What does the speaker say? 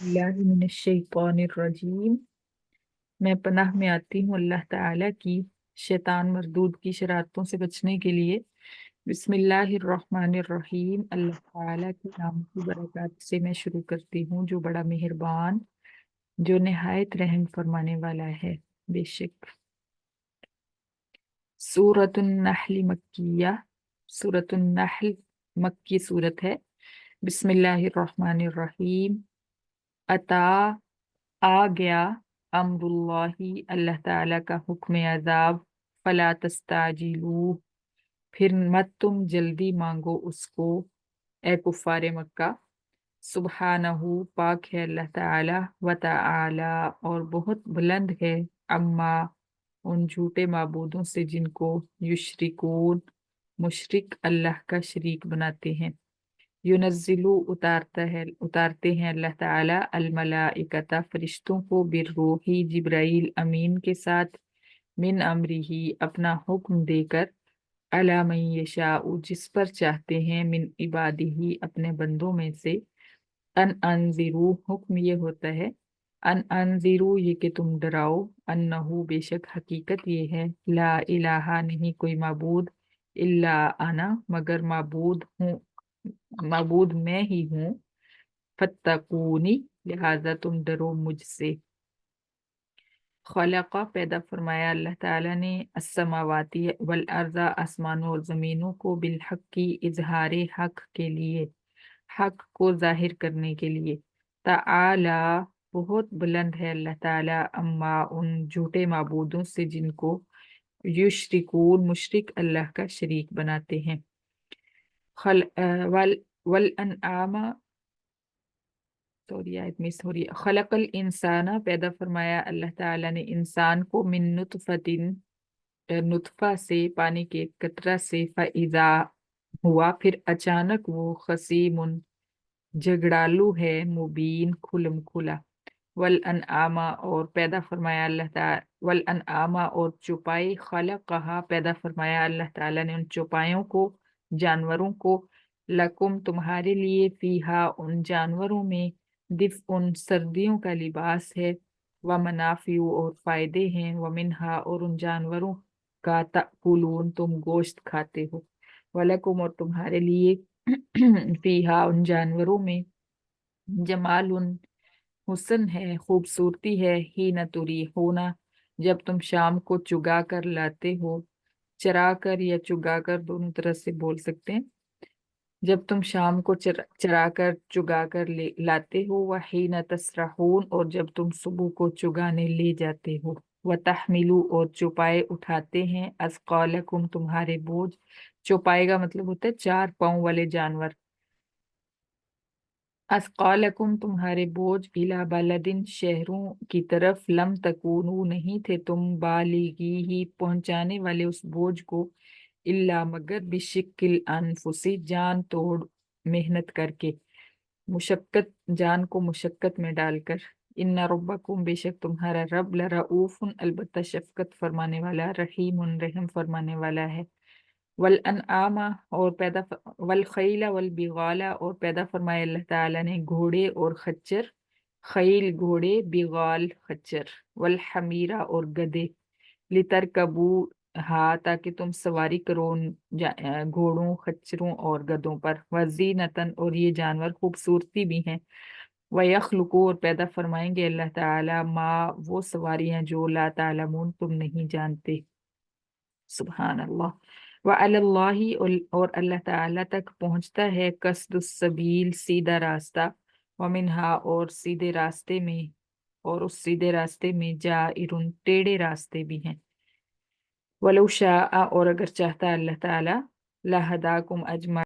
बिस्मिल्लाहिमिनश्शैतानिर्रजीम। मैं पनाह में आती हूँ अल्लाह ताला की शैतान मरदूद की शरारतों से बचने के लिए। बिस्मिल्लाहिर्रहमानिर्रहीम। अल्लाह ताला के नाम की बरकत से मैं शुरू करती हूँ जो बड़ा मेहरबान, जो निहायत रहम फरमाने वाला है। बेशक सूरतुन नहल मक्किया, सूरतुन नहल मक्की सूरत है। बिस्मिल्लाहिर्रहमानिर्रहीम। अता आ गया, अम्रुल्लाही अल्लाह ताला का हुक्म अजाब, फला तस्ताजिलू फिर मत तुम जल्दी मांगो उसको, ए कुफ्फारे मक्का। सुबहानहू पाक है अल्लाह ताला, व तआला और बहुत बुलंद है, अम्मा उन झूठे माबूदों से जिनको युशरिकून मुशरिक अल्लाह का शरीक बनाते हैं। युनज़्ज़िलु उतारते हैं अल्लाह ताला अल मलाइकता फरिश्तों को, बिर्रूही जिब्राइल अमीन के साथ, मिन अमरिही अपना हुक्म देकर, अला मन यशाउ जिस पर चाहते हैं, मिन इबादिही अपने बंदों में से। अन अनजिरू हुक्म ये होता है, अन अनजिरू ये कि तुम डराओ, अन्नहु बेशक हकीकत ये है, ला इलाहा नहीं कोई माबूद, इल्ला अना मगर माबूद मैं ही हूँ, फत्तकूनी लिहाजा तुम डरो मुझसे। खलका पैदा फरमाया अल्लाह ताला ने, अस्समावाती वल अर्ज़ा आसमानों और ज़मीनों को, बिलहक की इजहार हक के लिए, हक को जाहिर करने के लिए। ताला बहुत बुलंद है अल्लाह ताला, अम्मा उन झूठे माबूदों से जिनको युशरिकून मुशरिक अल्लाह का शरीक बनाते हैं। खल वल वल अनआमा सॉरी आयत मिस हो रही है। खलकल इंसाना पैदा फरमाया अल्लाह ताला ने इंसान को, मिन नुतफतिन नुतफा से पानी के एक कतरा से, फ़इज़ा हुआ फिर अचानक वो, खसीमुन झगड़ालू है, मुबीन खुलम खुला। वल अनआमा और पैदा फरमाया अल्लाह ताला, वल अनआमा और चौपाई, खलक़हा पैदा फरमाया अल्लाह ताला ने उन चौपायों को, जानवरों को, लकुम तुम्हारे लिए, फीहा उन जानवरों में, दिफ उन सर्दियों का लिबास है, व मनाफिउ और फायदे हैं, व मिनहा और उन जानवरों का, ताकुलून तुम गोश्त खाते हो, वलकुम और तुम्हारे लिए, फीहा उन जानवरों में, जमालुन हुस्न है खूबसूरती है, ही न तुरी होना जब तुम शाम को चुगा कर लाते हो, चरा कर या चुगा कर दोनों तरह से बोल सकते हैं। जब तुम शाम को चरा कर चुगा कर लाते हो, वह ही न तसरहून और जब तुम सुबह को चुगाने ले जाते हो, वह तहमिलू और चौपाए उठाते हैं, अस्कालकुम तुम्हारे बोझ। चौपाए का मतलब होता है चार पांव वाले जानवर। अस्कालकुम तुम्हारे बोझ, इला बालदिन शहरों की तरफ, लम तकूनू नहीं थे तुम, बालिगी ही पहुंचाने वाले उस बोझ को, इल्ला मगर, बिशिक्किल अनफुसी जान तोड़ मेहनत करके, मुशक्कत जान को मुशक्कत में डालकर। इन्ना रब्बकुम बेशक तुम्हारा रब, लरऊफुन अलबत्ता शफकत फरमाने वाला, रहीमुन रहम फरमाने वाला है। वल अनआमा और वल खैला वल बिगाला और पैदा फरमाया अल्लाह ताला ने घोड़े और खच्चर, खैल घोड़े, बिगाल खच्चर, वल हमीरा और गधे, लितरकबू हा ताकि तुम सवारी करो उन घोड़ों खच्चरों और गधों पर, वजीनतन और ये जानवर खूबसूरती भी हैं, वयखलुकू और पैदा फरमाएंगे अल्लाह ताला, माँ वो सवारियां जो ला तालमून तुम नहीं जानते। सुभान अल्लाह। व अलल्लाहि और अल्लाह ताला तक पहुंचता है, कसदुस सबील सीधा रास्ता, व मिनहा और सीधे रास्ते में, और उस सीधे रास्ते में, जाइरुन टेढ़े रास्ते भी हैं। वलौ शाअ और अगर चाहता अल्लाह ताला, लहदाकुम अजमा